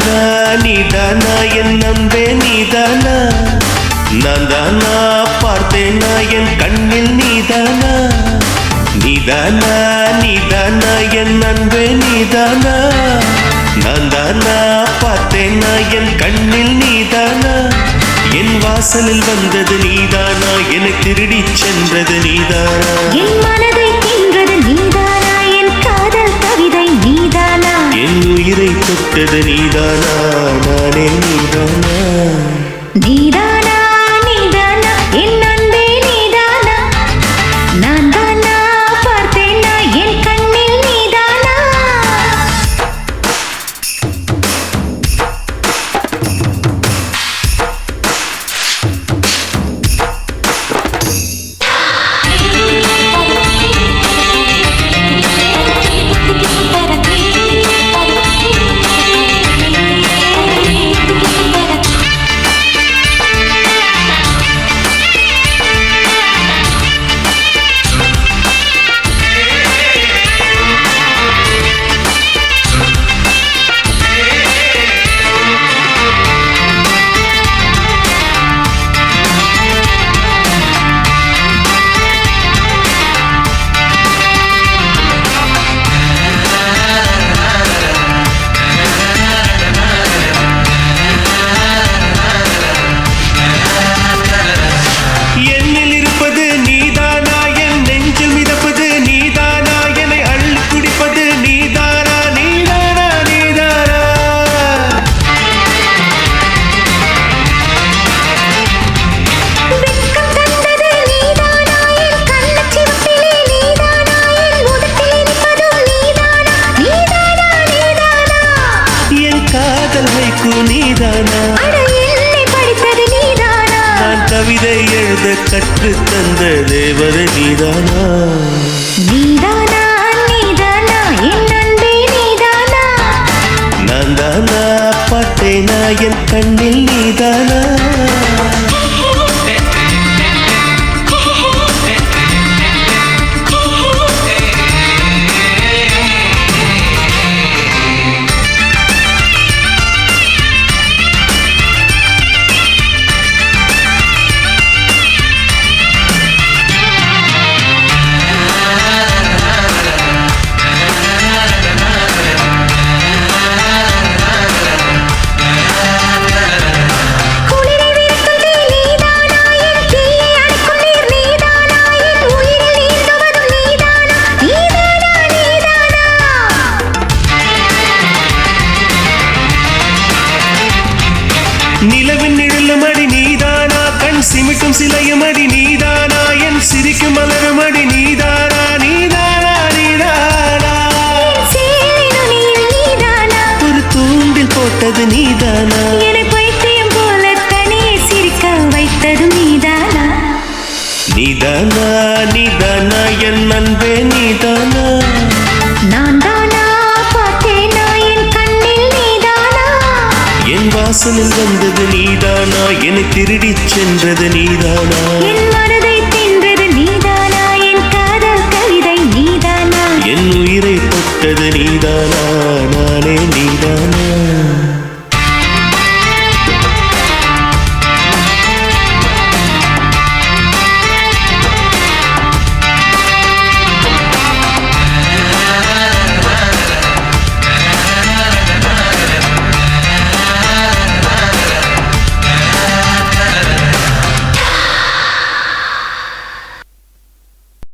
நீதானா நீதானா என் அன்பே நீதானா நான் தானா பார்த்தேனா என் கண்ணில் நீதானா நீதானா நீதானா என் அன்பே நீதானா நான் தானா பார்த்தேனா என் கண்ணில் நீதானா என் வாசலில் வந்தது நீதானா என்னை திருடி சென்றது நீதானா என் மனதை தின்றது நீதானா என் காதல் கவிதை நீதானா என் உயிரை தொட்டது நீதானா நானே நீதானா நீதானா நீதானா என் அன்பே நீதானா நான் தானா பார்த்தேனா என் கண்ணில் நீதானா நான் கவிதை எழுத கற்று தந்த தேவதை நீதானா நீதானா நீதானா என் அன்பே நீதானா நான் தானா பார்த்தேனா என் கண்ணில் நீதானா நிலவின் நிழலுமடி நீதானா கண் சிமிட்டும் சிலையுமடி நீதானா என் சிரிக்கும் மலருமடி நீதானா நீதானா நீதானா ஒரு தூண்டில் போட்டது நீதானா என்னை பைத்தியம் போல தனியே சிரிக்க வைத்தது நீதானா நீதானா நீதானா என் அன்பே நீதானா நான் தானா பார்த்தேனா என் கண்ணில் நீதானா என் வாசலில் வந்தது நீதானா என்னை திருடி சென்றது நீதானா என் மனதை தின்றது நீதானா என் காதல் கவிதை நீதானா என் உயிரை தொட்டது நீதானா